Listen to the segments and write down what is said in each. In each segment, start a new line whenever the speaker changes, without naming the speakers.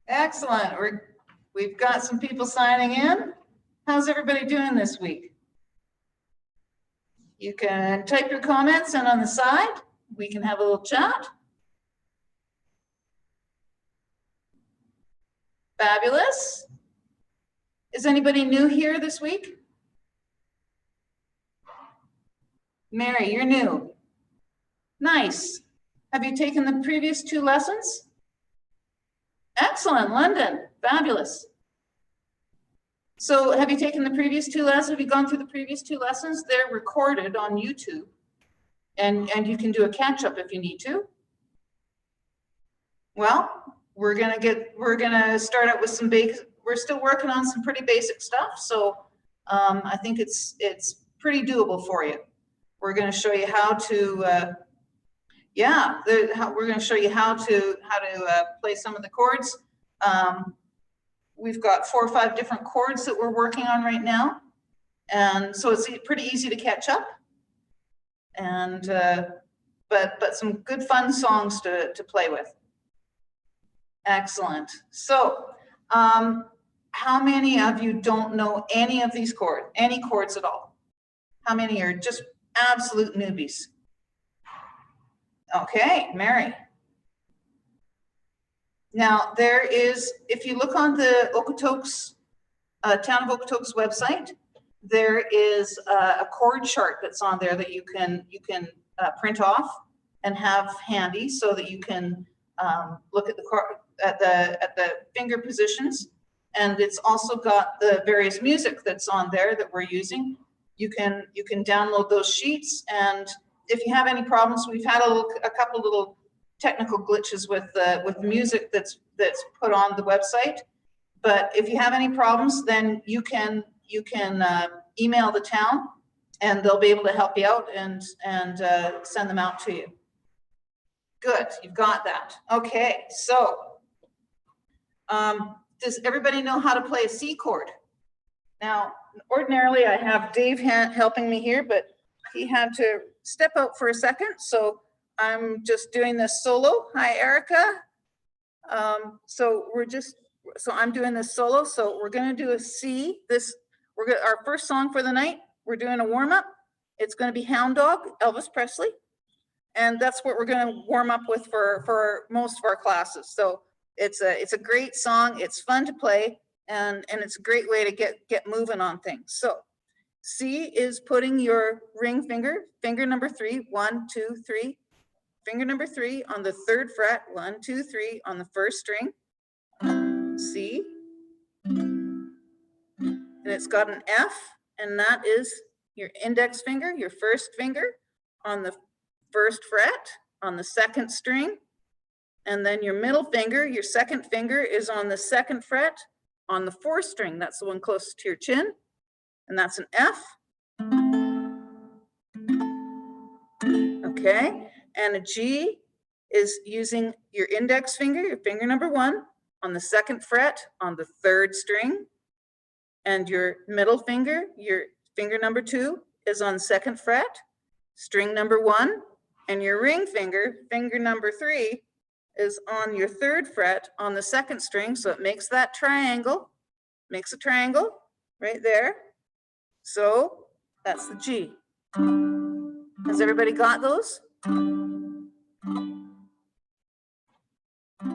Excellent. We've got some people signing in. How's everybody doing this week? You can type your comments in on the side. We can have a little chat. Fabulous. Is anybody new here this week? Mary, you're new. Nice. Have you taken the previous 2 lessons? Excellent, London, fabulous. So have you taken the previous 2 lessons? Have you gone through the previous 2 lessons? They're recorded on YouTube and you can do a catch up if you need to. Well, we're gonna start out with some we're still working on some pretty basic stuff. So I think it's pretty doable for you. We're gonna show you how to, we're going to show you how to play some of the chords. We've got 4 or 5 different chords that we're working on right now, and so it's pretty easy to catch up. And but some good fun songs to play with. Excellent. So, how many of you don't know any of these chords, any chords at all? How many are just absolute newbies? Okay, Mary. Now there is, if you look on the Okotoks, Town of Okotoks website, there is a chord chart that's on there that you can print off and have handy so that you can look at the finger positions, and it's also got the various music that's on there that we're using. You can download those sheets, and if you have any problems, we've had a couple little technical glitches with the music that's put on the website. But if you have any problems, then you can email the town, and they'll be able to help you out and send them out to you. Good, you've got that. Okay, so does everybody know how to play a C chord? Now, ordinarily I have Dave helping me here, but he had to step out for a second, so I'm just doing this solo. Hi, Erica. So I'm doing this solo. So we're going to do a C. Our first song for the night. We're doing a warm up. It's going to be Hound Dog, Elvis Presley, and that's what we're going to warm up with for most of our classes. So it's a great song. It's fun to play, and it's a great way to get moving on things. So C is putting your ring finger number 3, 1, 2, 3, finger number 3 on the 3rd fret, 1, 2, 3 on the 1st string, C, and it's got an F, and that is your index finger, your 1st finger on the 1st fret on the 2nd string, and then your middle finger, your 2nd finger is on the 2nd fret on the 4th string. That's the one closest to your chin. And that's an F. Okay, and a G is using your index finger, your finger number 1, on the 2nd fret on the 3rd string, and your middle finger, your finger number 2, is on 2nd fret, string number 1, and your ring finger, finger number 3, is on your 3rd fret on the 2nd string, so it makes that triangle, makes a triangle right there. So that's the G. Has everybody got those?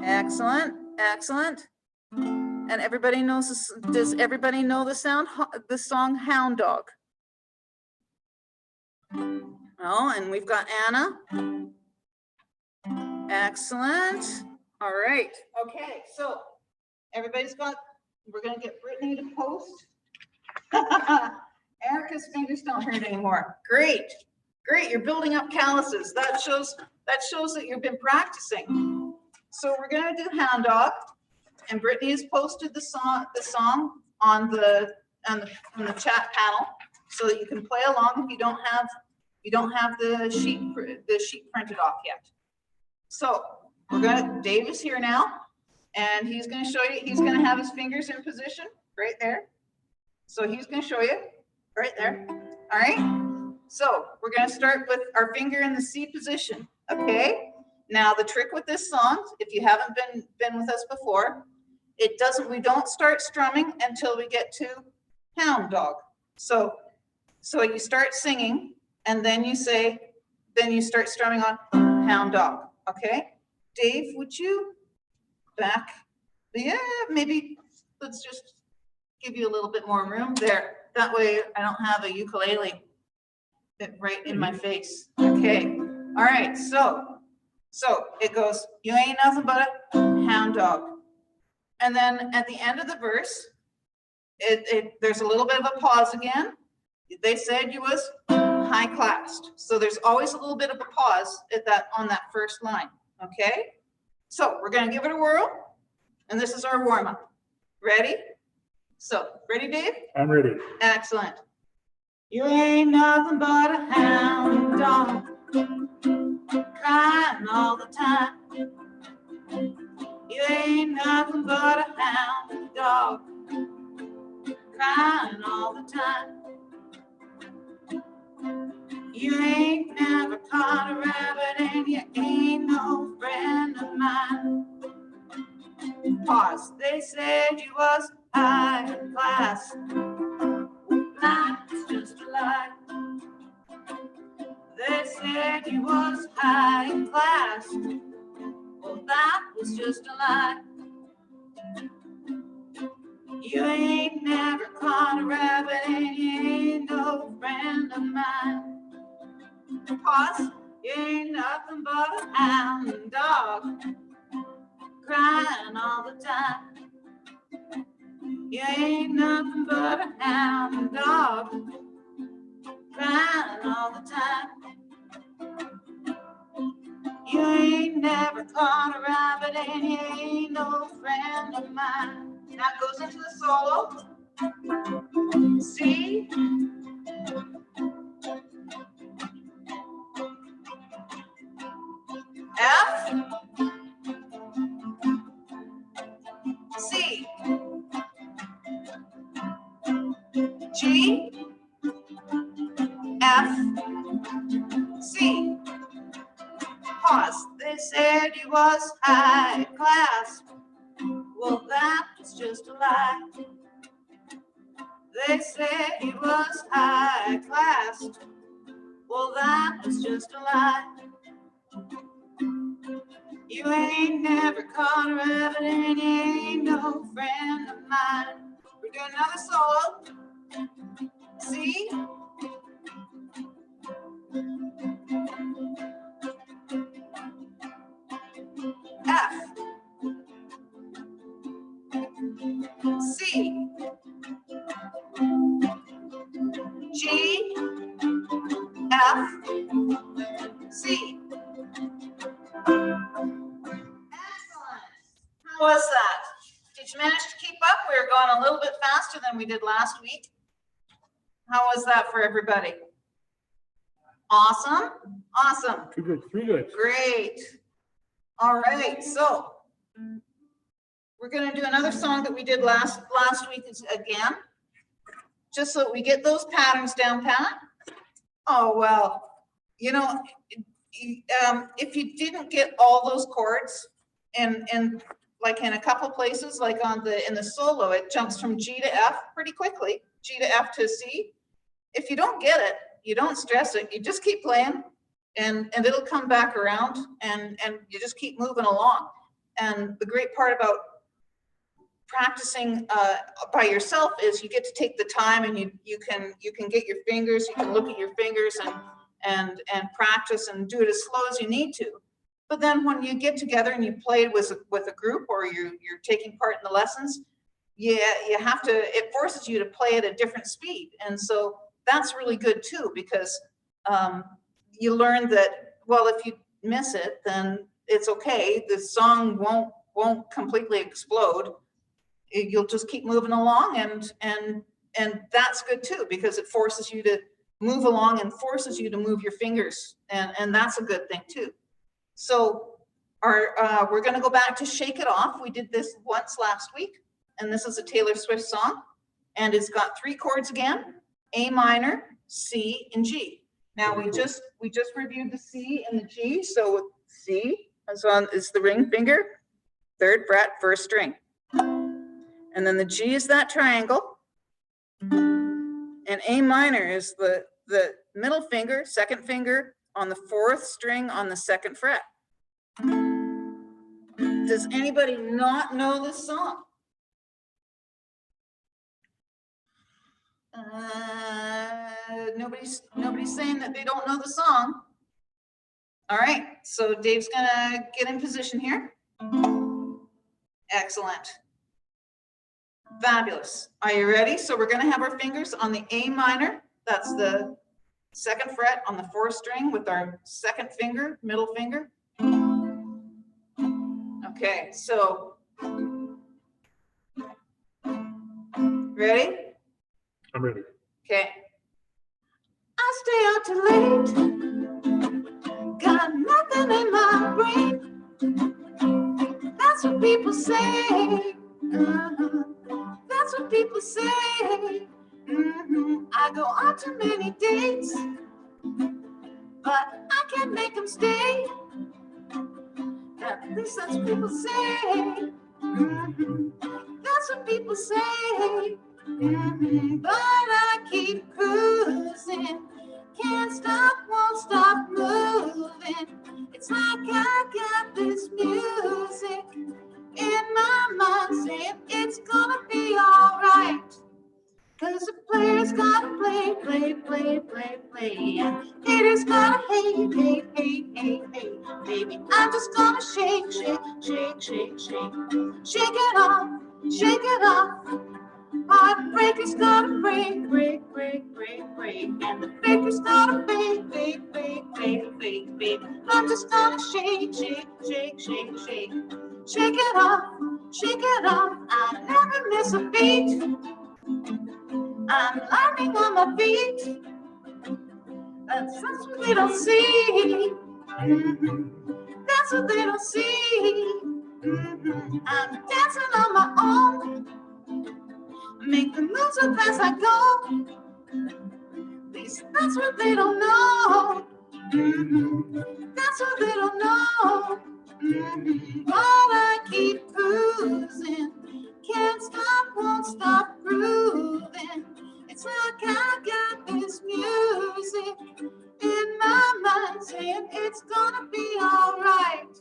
Excellent, excellent. And everybody knows this. Does everybody know the song Hound Dog? Oh, and we've got Anna. Excellent. All right. Okay, so everybody's got, we're going to get Brittany to post. Erica's fingers don't hurt anymore. Great, great. You're building up calluses. That shows that you've been practicing. So we're going to do Hound Dog, and Brittany has posted the song on the chat panel so that you can play along if you don't have the sheet printed off yet. So Dave is here now, and he's going to show you. He's going to have his fingers in position right there. So he's going to show you right there. All right. So we're going to start with our finger in the C position. Okay. Now the trick with this song, if you haven't been with us before, we don't start strumming until we get to Hound Dog. So you start singing and then you start strumming on Hound Dog, okay? Dave, would you back? Yeah, maybe let's just give you a little bit more room there. That way I don't have a ukulele right in my face. Okay, all right, so it goes, you ain't nothing but a hound dog. And then at the end of the verse, there's a little bit of a pause again. They said you was high classed. So there's always a little bit of a pause on that first line, okay? So we're gonna give it a whirl, and this is our warm up. Ready? So, ready, Dave?
I'm ready.
Excellent. You ain't nothing but a hound dog, crying all the time. You ain't nothing but a hound dog, crying all the time. You ain't never caught a rabbit and you ain't no friend of mine. Pause. They said you was high class. That's just a lie. They said you was high class. Well, that was just a lie. You ain't never caught a rabbit and you ain't no friend of mine. Pause. You ain't nothing but a hound dog, crying all the time. You ain't nothing but a hound dog, crying all the time. You ain't never caught a rabbit and you ain't no friend of mine. Now it goes into the solo. C, F, C, G, F, C. Pause. They said you was high class. Well, that was just a lie. They said you was high class. Well, that was just a lie. You ain't never caught a rabbit and you ain't no friend of mine. We're doing another solo. C, F, C, G, F, C. Excellent. How was that? Did you manage to keep up? We were going a little bit faster than we did last week. How was that for everybody? Awesome. Awesome.
Too good. 3 good.
Great. All right. So we're going to do another song that we did last week again, just so that we get those patterns down pat. Oh, well, you know, if you didn't get all those chords and like in a couple places, like in the solo, it jumps from G to F pretty quickly, G to F to C. If you don't get it, you don't stress it. You just keep playing and it'll come back around and you just keep moving along. And the great part about practicing by yourself is you get to take the time and you can get your fingers, you can look at your fingers and practice and do it as slow as you need to. But then when you get together and you play with a group or you're taking part in the lessons, you have to, it forces you to play at a different speed. And so that's really good too, because you learn that, well, if you miss it, then it's okay. The song won't completely explode. You'll just keep moving along, and that's good too, because it forces you to move along and forces you to move your fingers, and that's a good thing too. So we're going to go back to Shake It Off. We did this once last week, and this is a Taylor Swift song, and it's got 3 chords again: A minor, C, and G. Now we just reviewed the C and the G. So C is the ring finger, 3rd fret, 1st string. And then the G is that triangle. And A minor is the middle finger, second finger on the 4th string on the 2nd fret. Does anybody not know this song? Nobody's saying that they don't know the song. All right, so Dave's gonna get in position here. Excellent. Fabulous. Are you ready? So we're gonna have our fingers on the A minor. That's the 2nd fret on the 4th string with our 2nd finger, middle finger. Okay, so ready?
I'm ready.
Okay. I stay out too late. Got nothing in my brain. That's what people say. That's what people say. I go on too many dates, but I can't make them stay. At least that's what people say. That's what people say. But I keep cruising. Can't stop, won't stop moving. It's like I got this music in my mind saying it's gonna be alright. Cause the player's gotta play, play, play, play, play. And haters gotta hate, hate, hate, hate, hate. Baby, I'm just gonna shake, shake, shake, shake, shake. Shake it off, shake it off. Heartbreakers gotta break, break, break, break, break. And the fakers gotta fake, fake, fake, fake, fake, baby. I'm just gonna shake, shake, shake, shake, shake. Shake it off, shake it off. I never miss a beat. I'm landing on my feet. That's what they don't see. That's what they don't see. I'm dancing on my own. Make the moves up as I go. At least that's what they don't know. That's what they don't know. But I keep cruising. Can't stop, won't stop grooving. It's like I got this music in my mind saying it's gonna be alright.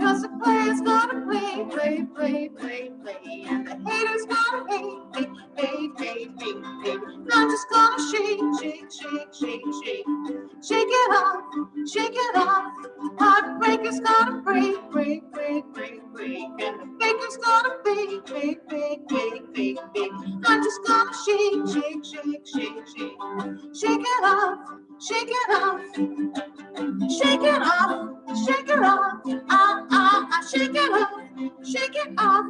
Cause the players gotta play, play, play, play, play. And the haters gotta hate, hate, hate, hate, hate, hate. I'm just gonna shake, shake, shake, shake, shake. Shake it off, shake it off. Heartbreakers gotta break, break, break, break, break. And the fakers gotta fake, fake, fake, fake, fake, fake. I'm just gonna shake, shake, shake, shake, shake. Shake it off, shake it off. Shake it off, shake it off. Shake it off, shake it off. Shake it off,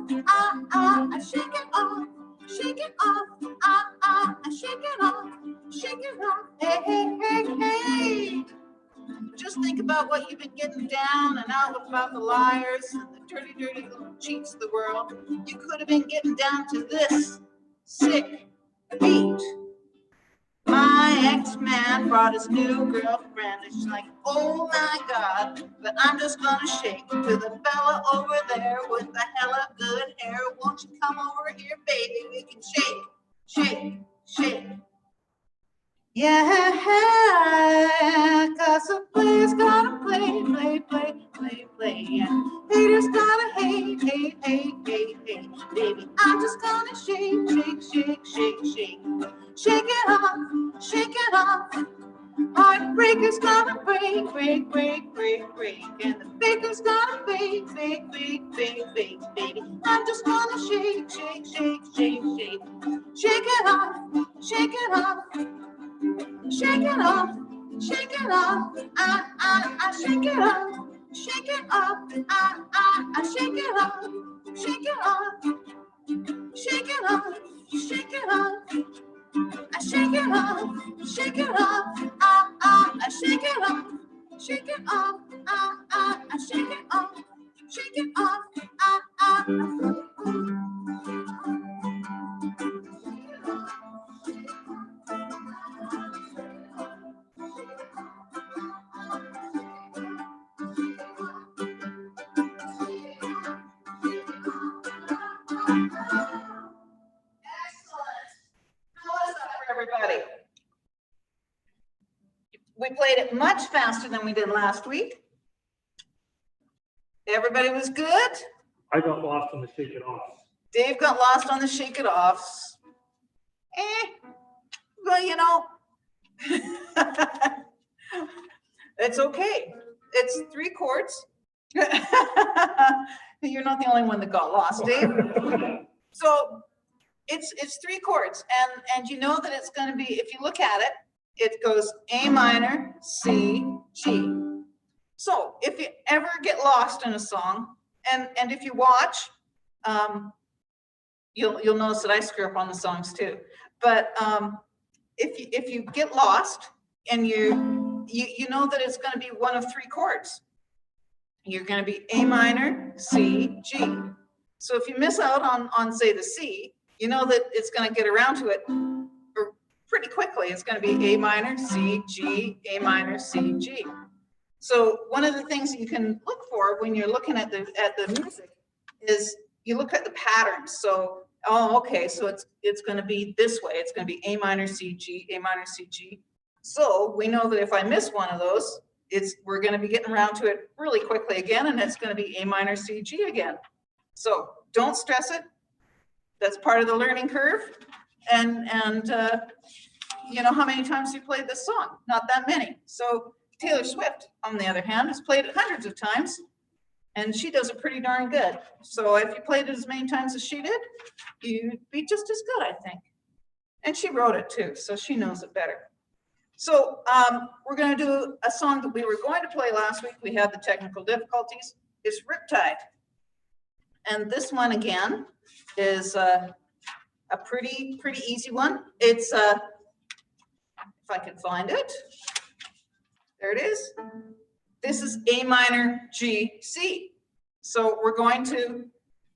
shake it off. Shake it off, shake it off. Hey, hey, hey, hey. Just think about what you've been getting down and out about the liars and the dirty, dirty little cheats of the world. You could have been getting down to this sick beat. My ex-man brought his new girlfriend and she's like, oh my God, but I'm just gonna shake to the fella over there with the hella good hair. Won't you come over here, baby? We can shake, shake, shake. Yeah, cause the players gotta play, play, play, play, play. And haters gotta hate, hate, hate, hate, hate. Baby, I'm just gonna shake, shake, shake, shake, shake. Shake it off, shake it off. Heartbreakers gotta break, break, break, break, break. And the fakers gotta fake, fake, fake, fake, fake, baby. I'm just gonna shake, shake, shake, shake, shake. Shake it off, shake it off. Shake it off, shake it off. Shake it off, shake it off. Shake it off, shake it off. Shake it off, shake it off. I shake it off, shake it off, I shake it off, shake it off, I shake it off, shake it off, played much faster than we did last week. Everybody was good?
I got lost on the Shake It Off.
Dave got lost on the Shake It Offs. Well, you know, it's okay. It's 3 chords. You're not the only one that got lost, Dave. So it's 3 chords, and you know that it's going to be, if you look at it, it goes A minor, C, G. So if you ever get lost in a song, and if you watch, you'll notice that I screw up on the songs too. But if you get lost and you know that it's going to be one of 3 chords. You're going to be A minor, C, G. So if you miss out on say the C, you know that it's going to get around to it pretty quickly. It's going to be A minor, C, G, A minor, C, G. So one of the things that you can look for when you're looking at the music is you look at the patterns. So, oh, okay, so it's going to be this way. It's going to be A minor, C, G, A minor, C, G. So we know that if I miss one of those, we're going to be getting around to it really quickly again, and it's going to be A minor, C, G again. So don't stress it. That's part of the learning curve. And you know how many times you played this song? Not that many. So Taylor Swift, on the other hand, has played it hundreds of times, and she does it pretty darn good. So if you played it as many times as she did, you'd be just as good, I think. And she wrote it too, so she knows it better. So we're going to do a song that we were going to play last week. We had the technical difficulties. It's Riptide. And this one, again, is a pretty easy one. It's, if I can find it. There it is. This is A minor, G, C. So we're going to,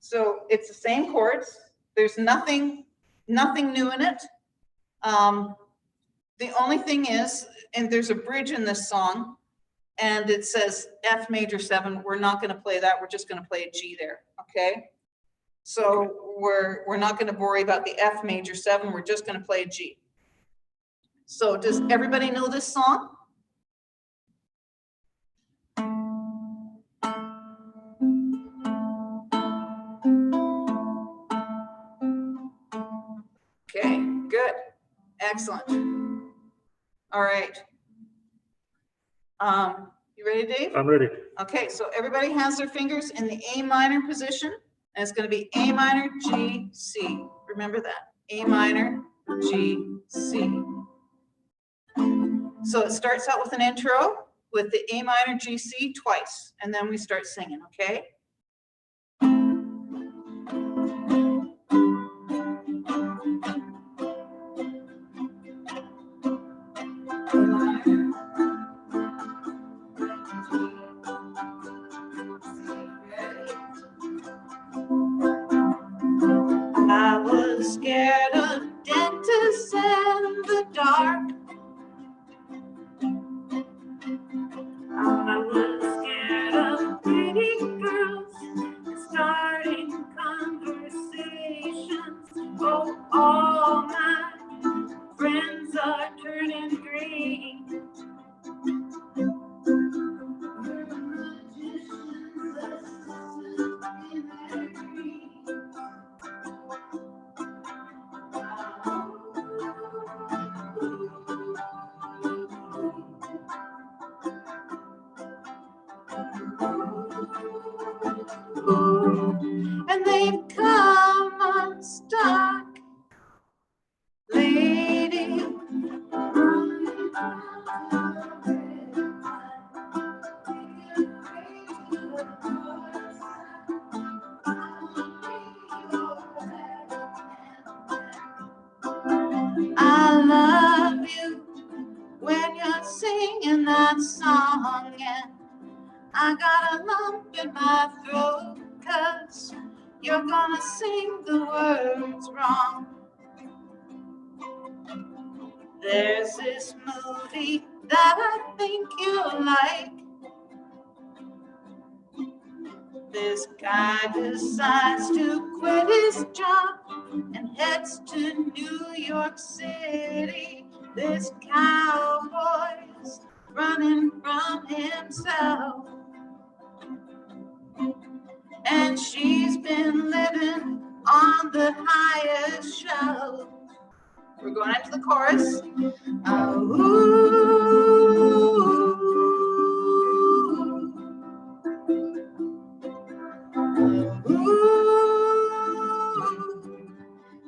so it's the same chords. There's nothing new in it. The only thing is, and there's a bridge in this song, and it says F major 7. We're not going to play that. We're just going to play a G there, okay? So we're not going to worry about the F major 7. We're just going to play a G. So does everybody know this song? Okay, good. Excellent. All right. You ready, Dave?
I'm ready.
Okay, so everybody has their fingers in the A minor position, and it's going to be A minor, G, C. Remember that. A minor, G, C. So it starts out with an intro with the A minor, G, C twice, and then we start singing, okay? I was scared of dentists and the dark. I was scared of pretty girls and starting conversations. Oh, all my friends are turning green. And they've come unstuck, lady. I love you when you're singing that song, and I got a lump in my throat, 'cause you're gonna sing the words wrong. There's this movie that I think you'll like. This guy decides to quit his job and heads to New York City. This cowboy's running from himself. And she's been living on the highest shelf. We're going into the chorus.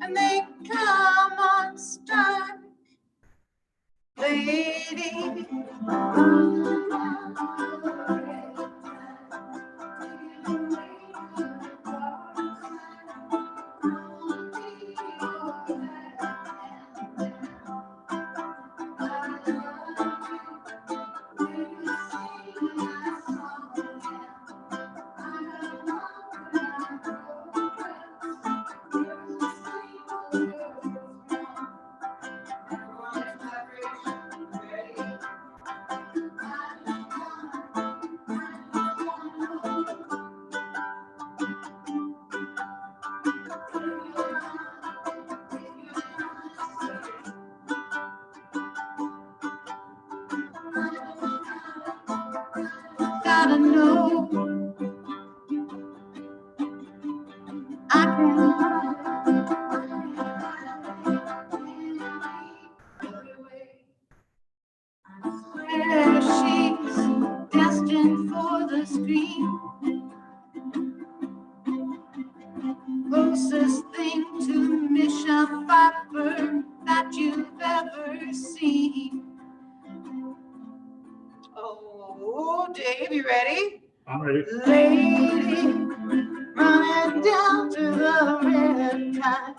And they come on strike, lady. Gotta know I swear she's destined for the screen. Closest thing to Michelle Pfeiffer that you've ever seen. Oh, Dave, you ready?
I'm ready.
Lady, running down to the red tide,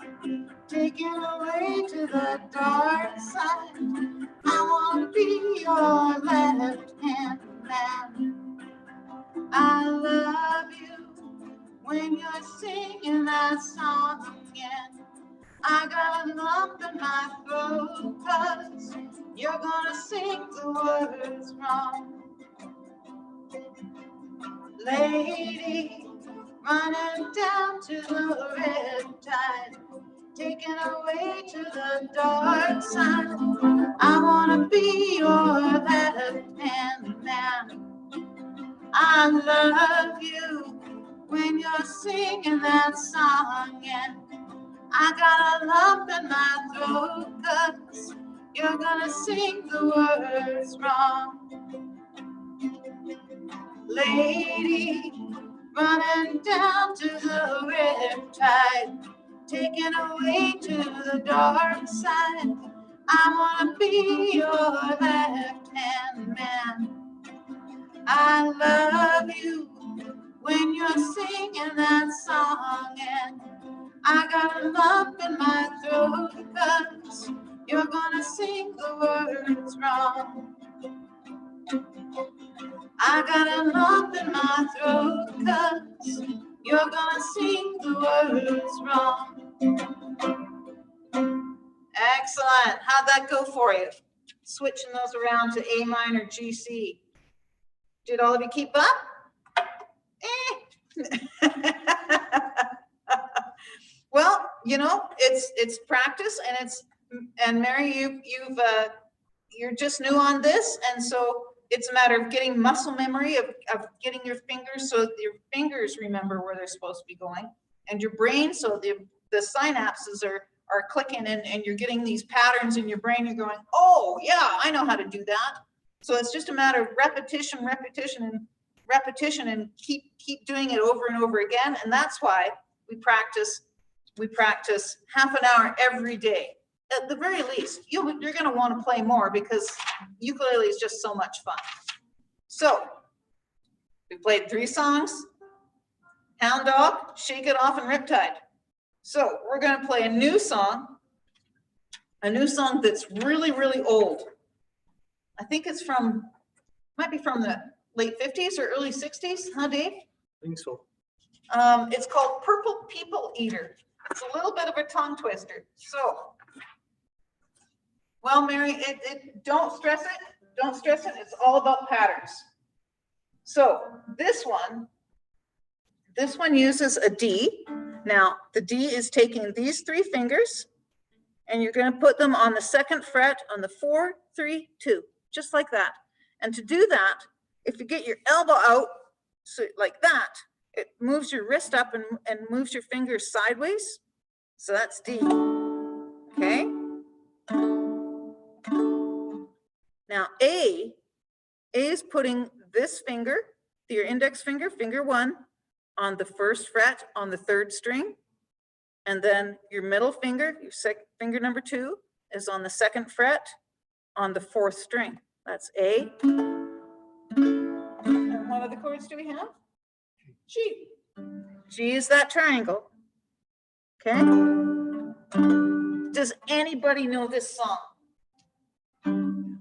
taking away to the dark side. I want to be your left-hand man. I love you when you're singing that song again. I got a lump in my throat 'cause you're gonna sing the words wrong. Lady, running down to the red tide, taken away to the dark side. I wanna be your left-hand man. I love you when you're singing that song, and I got a lump in my throat 'cause you're gonna sing the words wrong. Lady, running down to the red tide, taken away to the dark side. I wanna be your left-hand man. I love you when you're singing that song, and I got a lump in my throat 'cause you're gonna sing the words wrong. I got a lump in my throat 'cause you're gonna sing the words wrong. Excellent. How'd that go for you? Switching those around to A minor, G, C. Did all of you keep up? Well, you know, it's practice, and Mary, you're just new on this, and so it's a matter of getting muscle memory of getting your fingers so that your fingers remember where they're supposed to be going, and your brain so the synapses are clicking, and you're getting these patterns in your brain. You're going, oh yeah, I know how to do that. So it's just a matter of repetition, and keep doing it over and over again. And that's why we practice half an hour every day. At the very least, you're going to want to play more because ukulele is just so much fun. So we played 3 songs: Hound Dog, Shake It Off, and Riptide. So we're going to play a new song that's really, really old. I think it's might be from the late 50s or early 60s, huh, Dave?
I think so.
It's called Purple People Eater. It's a little bit of a tongue twister. So, well, Mary, don't stress it. Don't stress it. It's all about patterns. So this one uses a D. Now, the D is taking these 3 fingers, and you're going to put them on the 2nd fret on the 4, 3, 2, just like that. And to do that, if you get your elbow out, so like that, it moves your wrist up and moves your fingers sideways. So that's D. Okay. Now A is putting this finger, your index finger, finger 1, on the 1st fret on the 3rd string. And then your middle finger, your finger number 2, is on the 2nd fret on the 4th string. That's A. And what other chords do we have? G. G is that triangle. Okay. Does anybody know this song?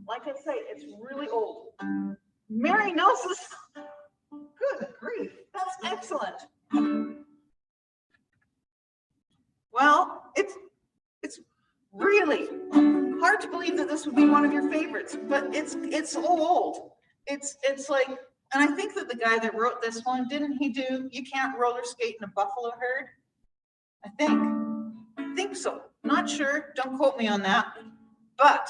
Like I say, it's really old. Mary knows this. Good grief, that's excellent. Well, it's really hard to believe that this would be one of your favorites, but it's so old. It's like, and I think that the guy that wrote this one, didn't he do "You Can't Roller Skate in a Buffalo Herd"? I think so. Not sure. Don't quote me on that. But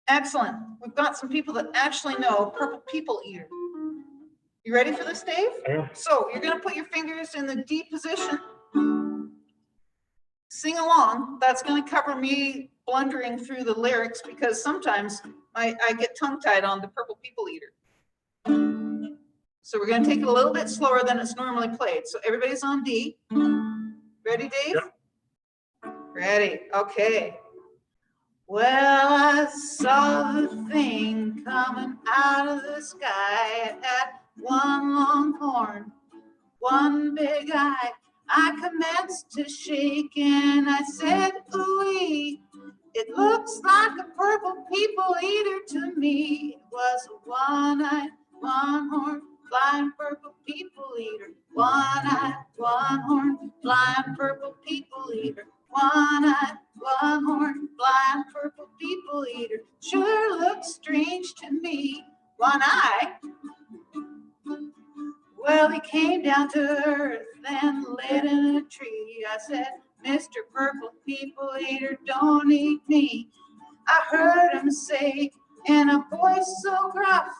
excellent. We've got some people that actually know Purple People Eater. You ready for this, Dave?
Yeah.
So you're going to put your fingers in the D position. Sing along. That's going to cover me blundering through the lyrics because sometimes I get tongue-tied on the Purple People Eater. So we're going to take it a little bit slower than it's normally played. So everybody's on D. Ready, Dave?
Yep.
Ready. Okay. Well, I saw the thing coming out of the sky. It had one long horn, one big eye. I commenced to shake and I said, ooh-wee, it looks like a purple people eater to me. It was a one-eyed, one-horned, flying purple people eater. One-eyed, one-horned, flying purple people eater. One-eyed, one-horned, flying purple people eater. Sure looks strange to me. One eye. Well, he came down to earth and lit in a tree. I said, Mr. Purple People Eater, don't eat me. I heard him say in a voice so gruff,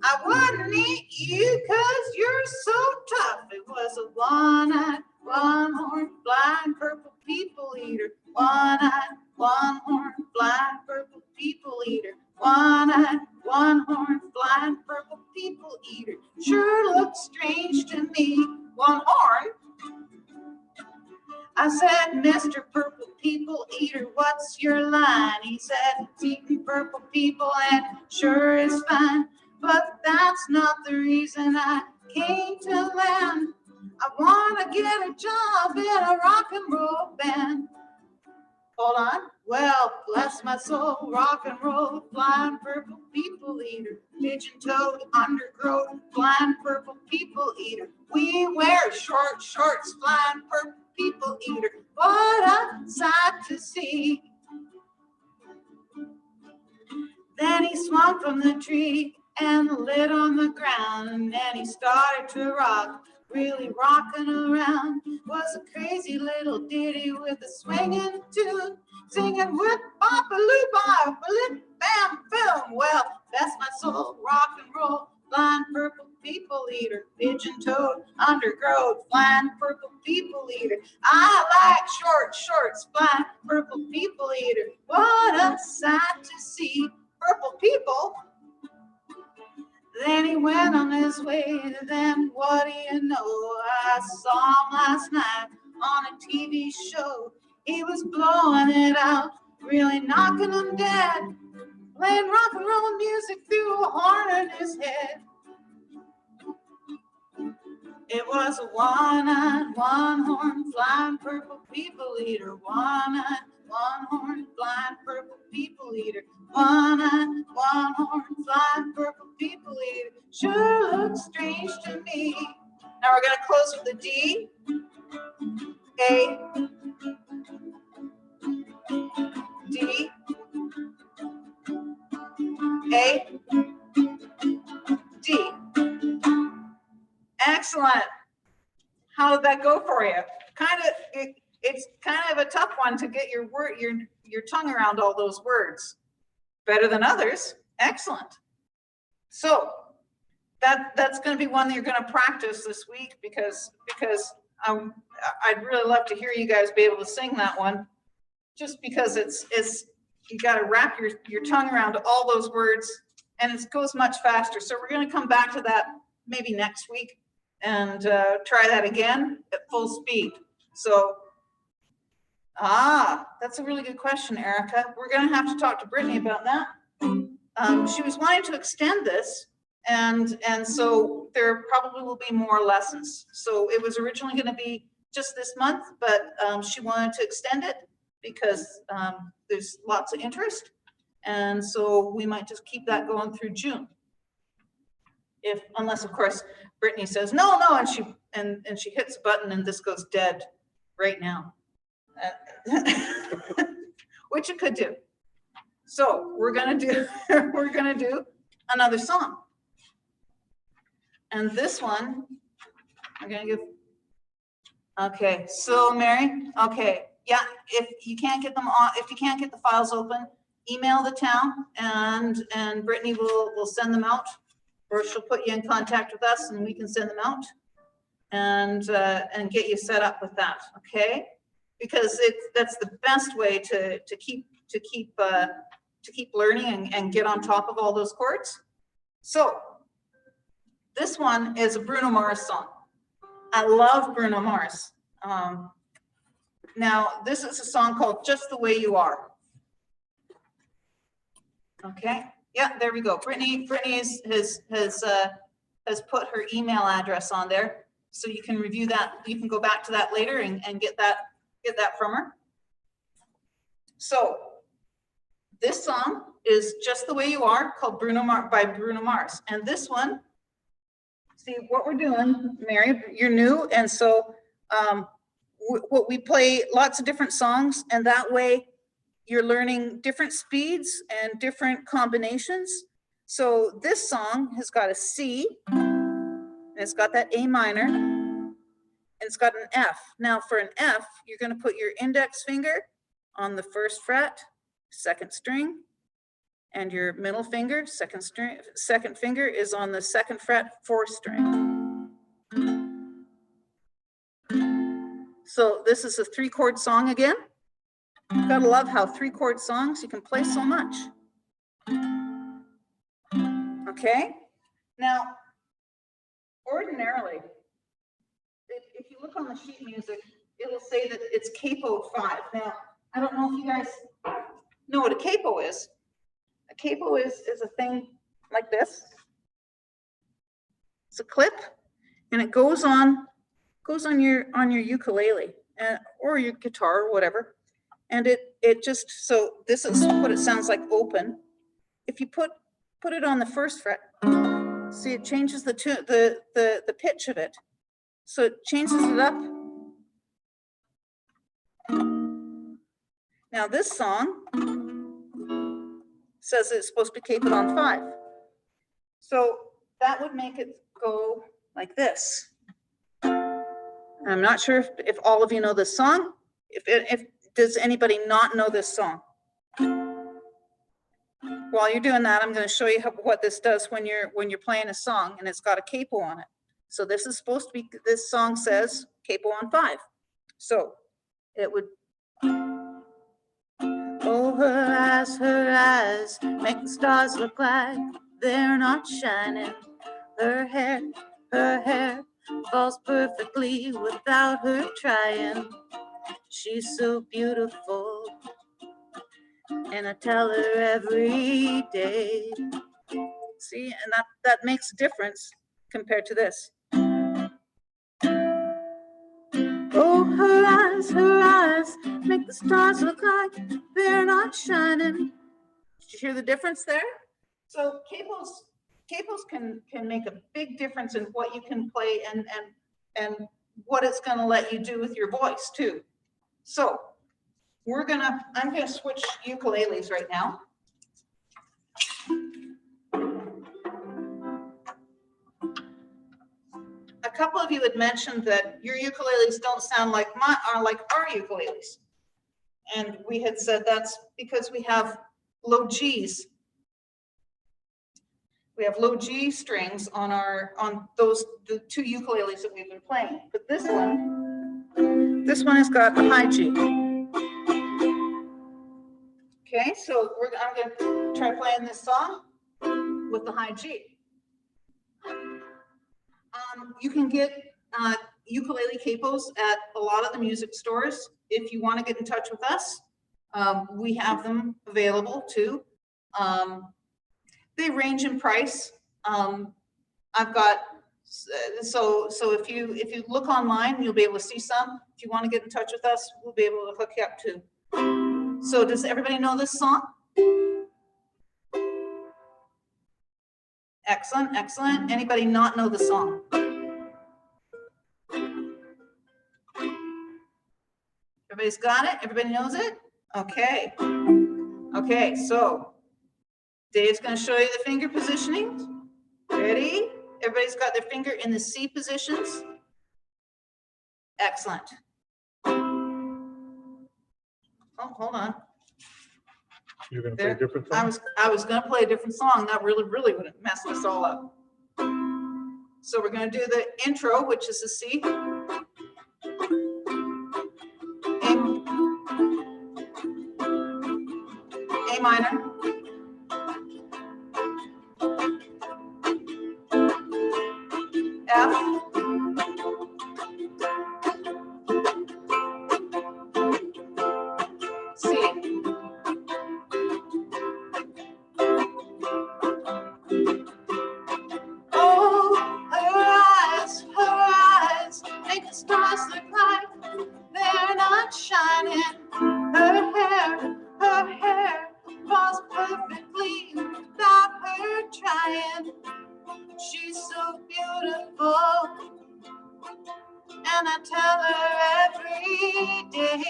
I wouldn't eat you 'cause you're so tough. It was a one-eyed, one-horned, flying purple people eater. One-eyed, one-horned, flying purple people eater. One-eyed, one-horned, flying purple people eater. Sure looks strange to me. One horn. I said, Mr. Purple People Eater, what's your line? He said, it's eating purple people and sure is fine. But that's not the reason I came to land. I want to get a job in a rock and roll band. Hold on. Well, bless my soul, rock and roll, flying purple people eater, pigeon-toed, undergrowth, flying purple people eater. We wear short shorts, flying purple people eater. What a sight to see. Then he swung from the tree and lit on the ground, and then he started to rock, really rocking around. Was a crazy little ditty with a swinging tune, singing whip bop a loop bop a lip bam boom. Well, that's my soul, rock and roll, flying purple people eater, pigeon-toed, undergrowth, flying purple people eater. I like short shorts, flying purple people eater. What a sight to see. Purple people. Then he went on his way, then what do you know? I saw him last night on a TV show. He was blowing it out, really knocking them dead, playing rock and roll music through a horn in his head. It was a one-eyed, one-horned, flying purple people eater. One-eyed, one-horned, flying purple people eater. One-eyed, one-horned, flying purple people eater. Sure looks strange to me. Now we're going to close with the D, A, D, A, D. Excellent. How did that go for you? It's kind of a tough one to get your tongue around all those words. Better than others. Excellent. So that's going to be one that you're going to practice this week because I'd really love to hear you guys be able to sing that one, just because it's you got to wrap your tongue around all those words, and it goes much faster. So we're going to come back to that maybe next week and try that again at full speed. So that's a really good question, Erica. We're going to have to talk to Brittany about that. She was wanting to extend this, and so there probably will be more lessons. So it was originally going to be just this month, but she wanted to extend it because there's lots of interest, and so we might just keep that going through June. Unless of course Brittany says no, and she hits a button and this goes dead right now, which it could do. So we're gonna do another song, and this one we're gonna give. Okay, so Mary, okay, yeah. If you can't get the files open, email the town, and Brittany will send them out, or she'll put you in contact with us, and we can send them out, and get you set up with that. Okay, because that's the best way to keep learning and get on top of all those chords. So this one is a Bruno Mars song. I love Bruno Mars. Now this is a song called Just the Way You Are. Okay, yeah, there we go. Brittany has put her email address on there, so you can review that. You can go back to that later and get that from her. So this song is Just the Way You Are, called by Bruno Mars. And this one, see what we're doing, Mary, you're new. And so we play lots of different songs, and that way you're learning different speeds and different combinations. So this song has got a C, and it's got that A minor, and it's got an F. Now for an F, you're going to put your index finger on the first fret, second string, and your middle finger, second finger is on the second fret, fourth string. So this is a 3-chord song again. You gotta love how 3-chord songs, you can play so much. Okay, now ordinarily, if you look on the sheet music, it'll say that it's capo 5. Now, I don't know if you guys know what a capo is. A capo is a thing like this. It's a clip, and it goes on your ukulele or your guitar or whatever. And it just, so this is what it sounds like open. If you put it on the first fret, see it changes the pitch of it. So it changes it up. Now this song says it's supposed to be capoed on 5. So that would make it go like this. I'm not sure if all of you know this song. If does anybody not know this song? While you're doing that, I'm going to show you what this does when you're playing a song and it's got a capo on it. So this is supposed to be, this song says capo on 5. So it would, oh, her eyes make the stars look like they're not shining. Her hair falls perfectly without her trying. She's so beautiful, and I tell her every day. See, and that makes a difference compared to this. Oh, her eyes make the stars look like they're not shining. Did you hear the difference there? So capos can make a big difference in what you can play and what it's going to let you do with your voice too. So I'm gonna switch ukuleles right now. A couple of you had mentioned that your ukuleles don't sound like our ukuleles. And we had said that's because we have low Gs. We have low G strings on the 2 ukuleles that we've been playing. But this one has got a high G. Okay, so I'm going to try playing this song with the high G. You can get ukulele capos at a lot of the music stores. If you want to get in touch with us, we have them available too. They range in price. I've got, so if you look online, you'll be able to see some. If you want to get in touch with us, we'll be able to hook you up too. So does everybody know this song? Excellent, excellent. Anybody not know the song? Everybody's got it? Everybody knows it? Okay. Okay, so Dave's going to show you the finger positioning. Ready? Everybody's got their finger in the C positions. Excellent. Oh, hold on.
You're going to play a different song?
I was going to play a different song. That really would have messed us all up. So we're going to do the intro, which is the C. A minor. F. C. Oh, her eyes make the stars look like they're not shining. Her hair falls perfectly without her trying. She's so beautiful, and I tell her every day.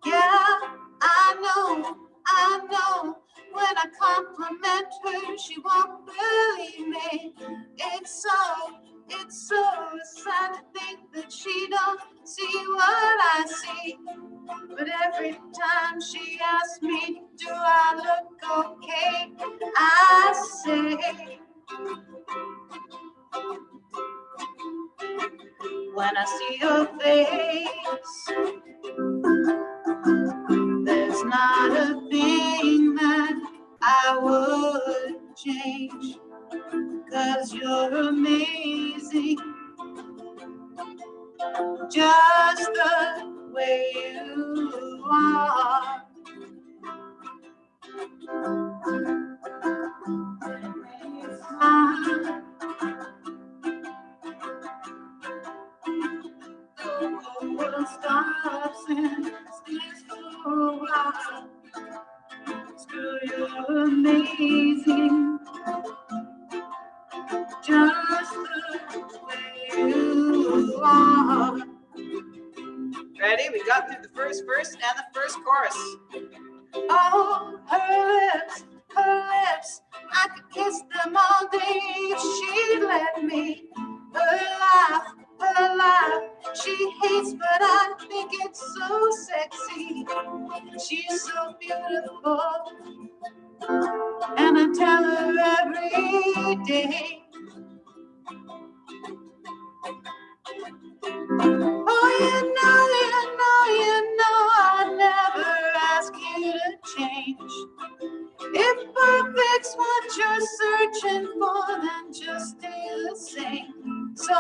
Yeah, I know, when I compliment her, she won't believe me. It's so sad to think that she don't see what I see. But every time she asks me, do I look okay? I say, when I see your face, there's not a thing that I would change, 'cause you're amazing, just the way you are. The whole world stops and stays for a while. Girl, you're amazing, just the way you are. Ready? We got through the first verse and the first chorus. Oh, her lips, I could kiss them all day if she'd let me. Her laugh, she hates, but I think it's so sexy. She's so beautiful, and I tell her every day. Oh, you know, I'd never ask you to change. If perfect's what you're searching for, then just stay the same. So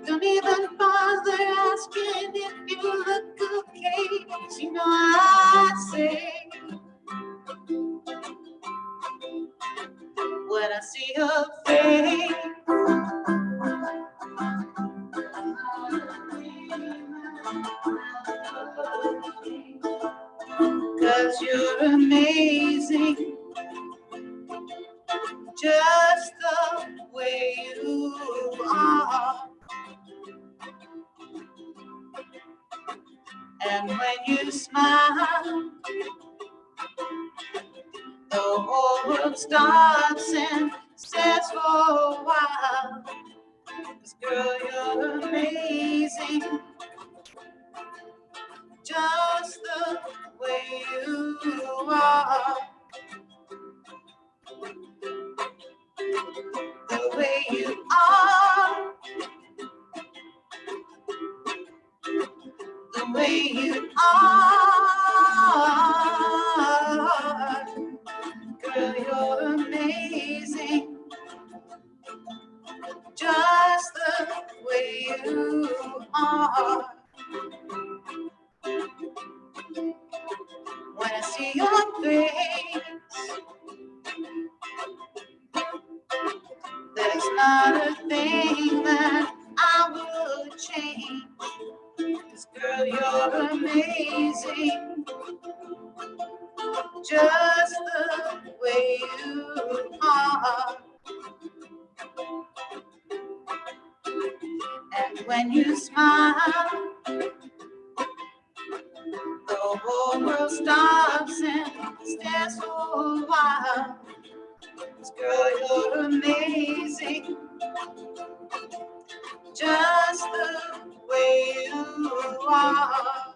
don't even bother asking if you look okay. 'Cause you know I'd say, when I see her face, 'cause you're amazing, just the way you are. And when you smile, the whole world stops and stares for a while. 'Cause girl, you're amazing, just the way you are, the way you are, the way you are. Girl, you're amazing, just the way you are. When I see your face, there's not a thing that I would change. 'Cause girl, you're amazing, just the way you are. And when you smile, the whole world stops and stares for a while. 'Cause girl, you're amazing, just the way you are.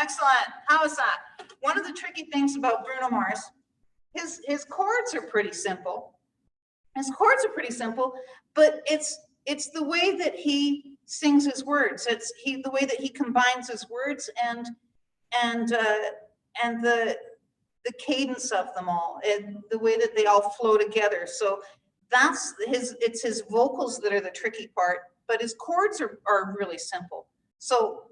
Excellent. How is that? One of the tricky things about Bruno Mars, his chords are pretty simple. His chords are pretty simple, but it's the way that he sings his words. It's the way that he combines his words and the cadence of them all, and the way that they all flow together. So that's it's his vocals that are the tricky part, but his chords are really simple. So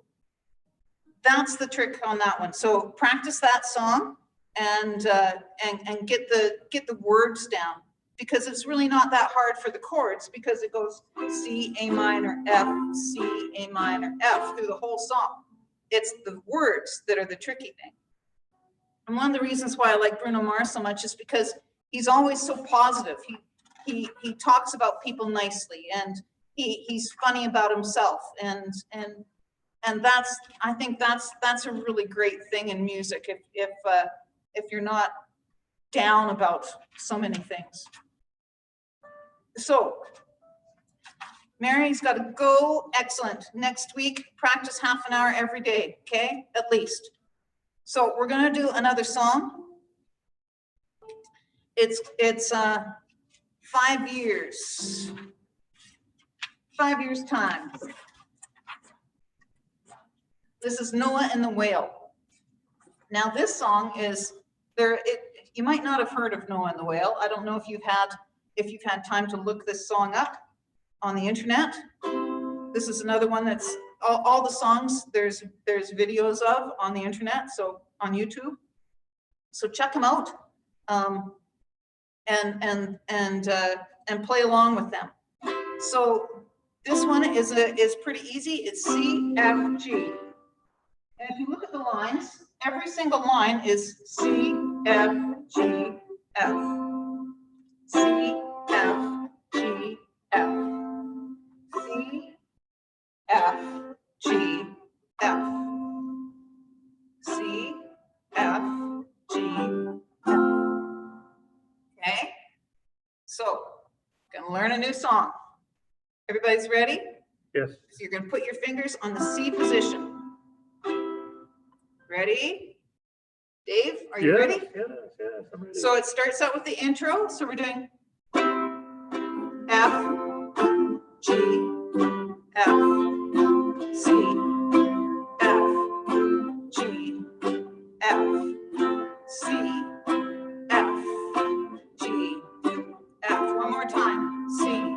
that's the trick on that one. So practice that song and get the words down, because it's really not that hard for the chords, because it goes C, A minor, F, C, A minor, F through the whole song. It's the words that are the tricky thing. And one of the reasons why I like Bruno Mars so much is because he's always so positive. He talks about people nicely, and he's funny about himself, and that's, I think that's a really great thing in music, if you're not down about so many things. So Mary's got to go. Excellent. Next week, practice half an hour every day, okay? At least. So we're going to do another song. It's 5 years. 5 years time. This is Noah and the Whale. Now this song is there. You might not have heard of Noah and the Whale. I don't know if you've had time to look this song up on the internet. This is another one that's all the songs there's videos of on the internet, so on YouTube. So check them out, and play along with them. So this one is pretty easy. It's C, F, G. And if you look at the lines, every single line is C, F, G, F. C, F, G, F. C, F, G, F. C, F, G, F. Okay? So, gonna learn a new song. Everybody's ready?
Yes.
So you're gonna put your fingers on the C position. Ready? Dave, are you ready?
Yes, I'm ready.
So it starts out with the intro. So we're doing F, G, F, C, F, G, F, C, F, G, F. One more time. C,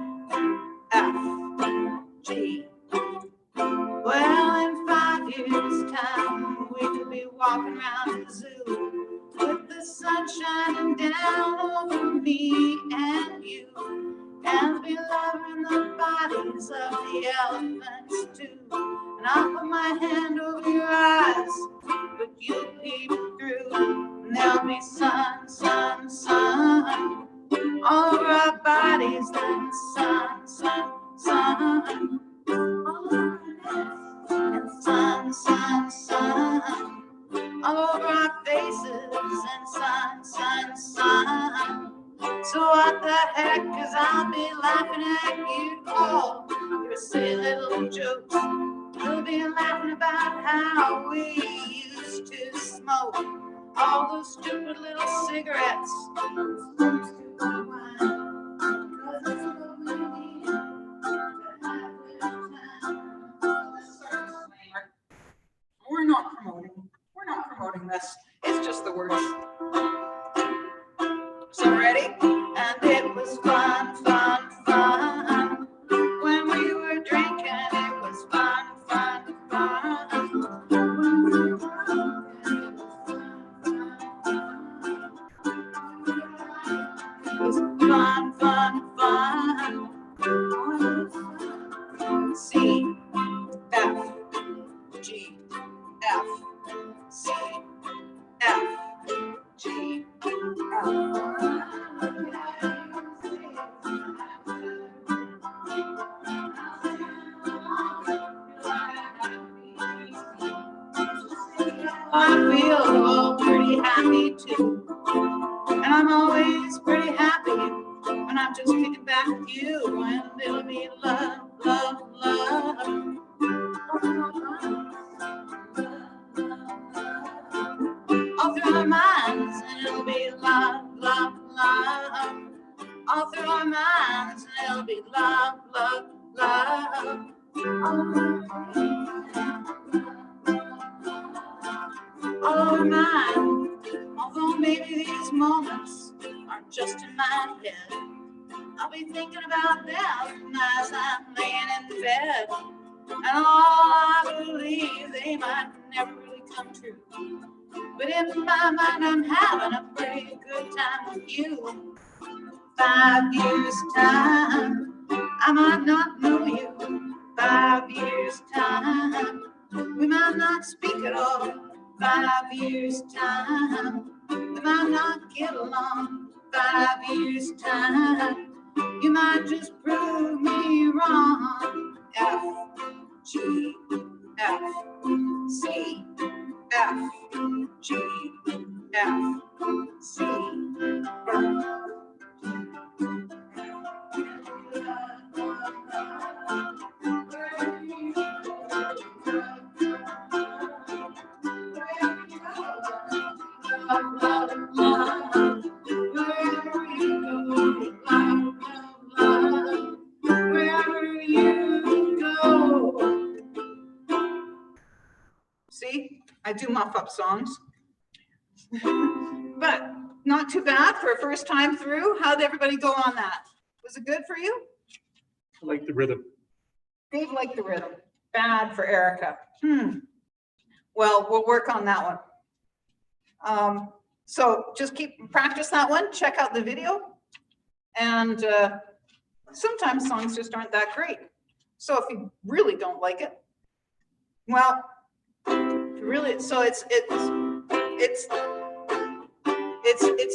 F, G. Well, in 5 years' time, we could be walking around the zoo with the sun shining down over me and you, and be loving the bodies of the elephants too. And I'll put my hand over your eyes, but you peep through, and there'll be sun, sun, sun all over our bodies, then sun, sun, sun all over our necks, and sun, sun, sun all over our faces, and sun, sun, sun. So what the heck, 'cause I'll be laughing at you all We would say little jokes. We'll be laughing about how we used to smoke all those stupid little cigarettes. We're not promoting this. It's just the words. So ready? And it was fun, fun, fun. When we were drinking, it was fun, fun, fun. It was fun, fun, fun. C, F, G, F, C, F, G, F. I feel pretty happy too, and I'm always pretty happy when I'm just kicking back with you, and it'll be love, love, love. All through our minds, and it'll be love, love, love. All through our minds, and it'll be love, love, love. All over mine, although maybe these moments are just in my head, I'll be thinking about them as I'm laying in bed, and all I believe they might never really come true. But in my mind, I'm having a pretty good time with you. 5 years time, I might not know you. 5 years time, we might not speak at all. 5 years time, we might not get along. 5 years time, you might just prove me wrong. F, G, F, C, F, G, F, C, F. See, I do muff up songs, but not too bad for a first time through. How'd everybody go on that? Was it good for you?
I like the rhythm.
Dave liked the rhythm. Bad for Erica. Well, we'll work on that one. So just practice that one. Check out the video. And sometimes songs just aren't that great. So if you really don't like it, well, really, so it's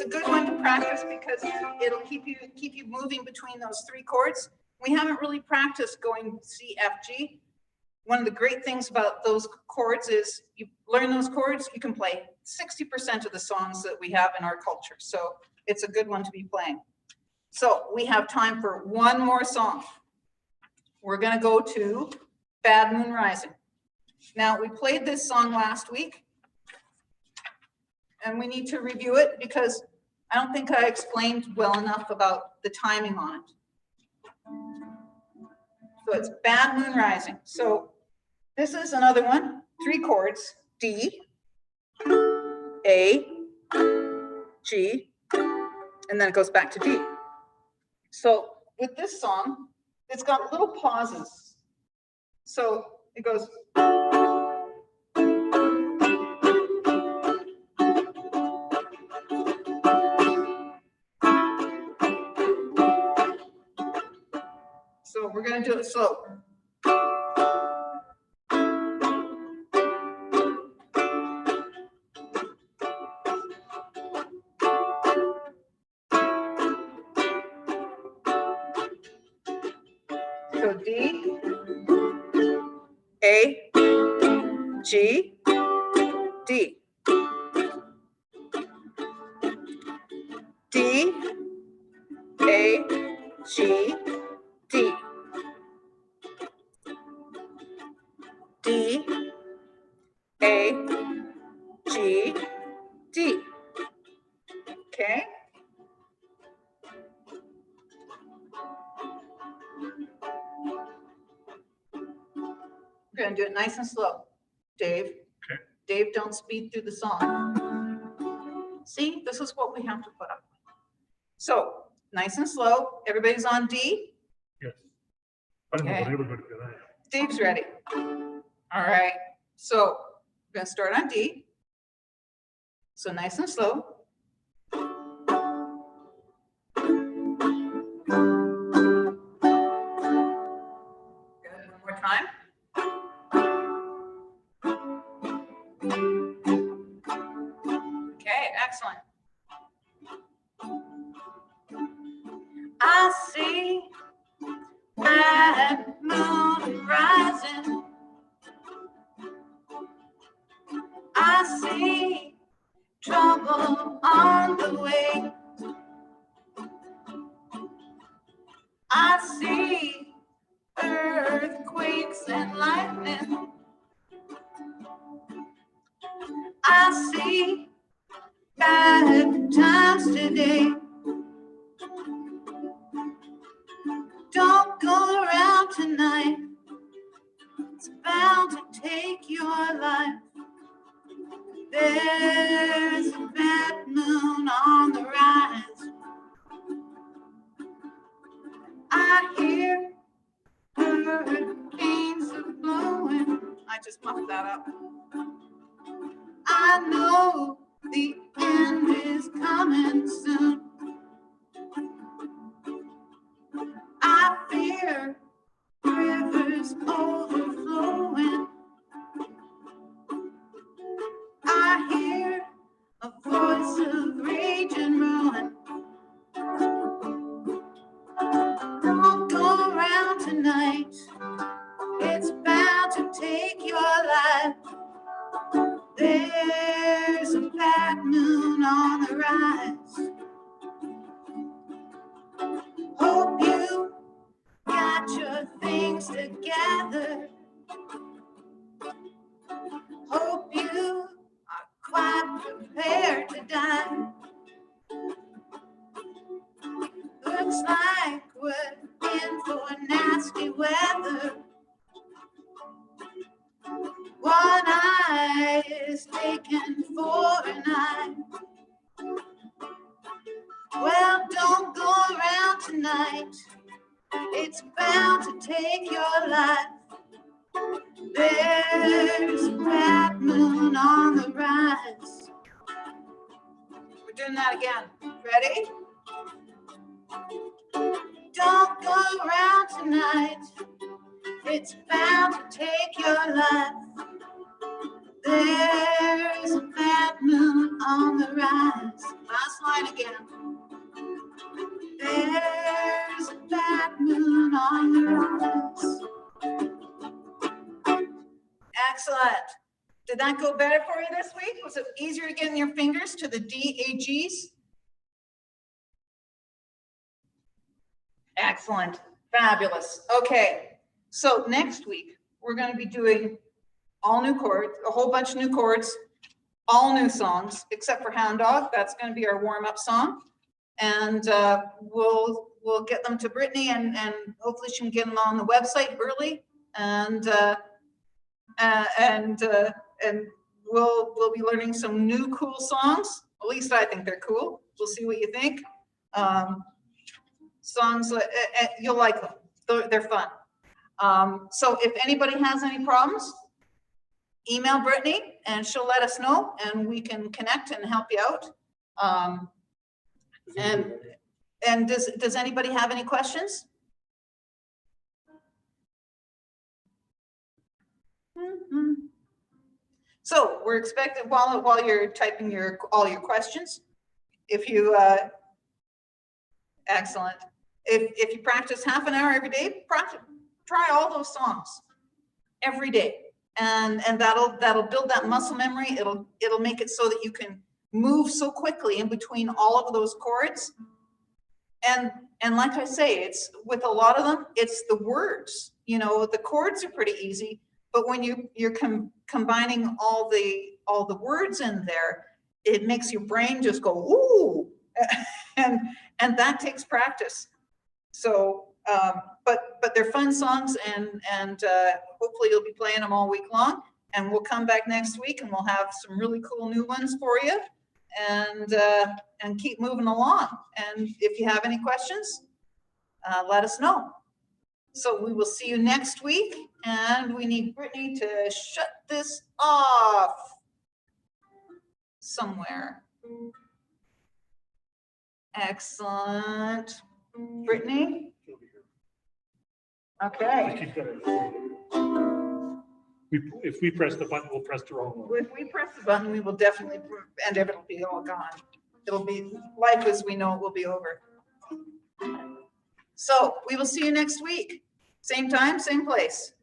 a good one to practice because it'll keep you moving between those 3 chords. We haven't really practiced going C, F, G. One of the great things about those chords is you learn those chords, you can play 60% of the songs that we have in our culture. So it's a good one to be playing. So we have time for one more song. We're going to go to Bad Moon Rising. Now, we played this song last week, and we need to review it because I don't think I explained well enough about the timing on it. So it's Bad Moon Rising. So this is another one, 3 chords, D, A, G, and then it goes back to D. So with this song, it's got little pauses. So it goes. So we're going to do it slow. So D, A, G, D. D, A, G, D. G, D. Okay? We're gonna do it nice and slow. Dave.
Okay.
Dave, don't speed through the song. See, this is what we have to put up with. So, nice and slow. Everybody's on D?
Yes. I don't know
Okay.
about everybody, but I am.
Dave's ready. All right. So, we're gonna start on D. So nice and slow. Good. One more time. Okay, excellent. I see that moon rising. I see trouble on the way. I see earthquakes and lightning. I see bad times today. Don't go around tonight. It's bound to take your life. There's a bad moon on the rise. I hear hurricanes are blowing. I just muffed that up. I know the end is coming soon. I fear rivers overflowing. I hear a voice of rage and ruin. Don't go around tonight. It's bound to take your life. There's a bad moon on the rise. Hope you got your things together. Hope you are quite prepared to die. Looks like we're in for nasty weather. One eye is taken for an eye. Well, don't go around tonight. It's bound to take your life. There's a bad moon on the rise. We're doing that again. Ready? Don't go around tonight. It's bound to take your life. There's a bad moon on the rise. Last line again. There's a bad moon on the rise. Excellent. Did that go better for you this week? Was it easier to get in your fingers to the D, A, Gs? Excellent. Fabulous. Okay. So next week, we're going to be doing all new chords, a whole bunch of new chords, all new songs, except for Hound Dog. That's going to be our warm-up song. And we'll get them to Brittany, and hopefully she can get them on the website early. And we'll be learning some new cool songs. At least I think they're cool. We'll see what you think. Songs, you'll like them. They're fun. So if anybody has any problems, email Brittany and she'll let us know, and we can connect and help you out. And does anybody have any questions? So we're expecting, while you're typing all your questions, if you excellent. If you practice half an hour every day, try all those songs every day, and that'll build that muscle memory. It'll make it so that you can move so quickly in between all of those chords. And like I say, it's with a lot of them, it's the words. You know, the chords are pretty easy, but when you're combining all the words in there, it makes your brain just go, ooh, and that takes practice. So, but they're fun songs, and hopefully you'll be playing them all week long, and we'll come back next week and we'll have some really cool new ones for you, and keep moving along. And if you have any questions, let us know. So we will see you next week, and we need Brittany to shut this off somewhere. Excellent. Brittany? Okay.
Keep going. If we press the button, we'll press the wrong one.
If we press the button, we will definitely, and it'll be all gone. It'll be, life as we know it will be over. So we will see you next week. Same time, same place.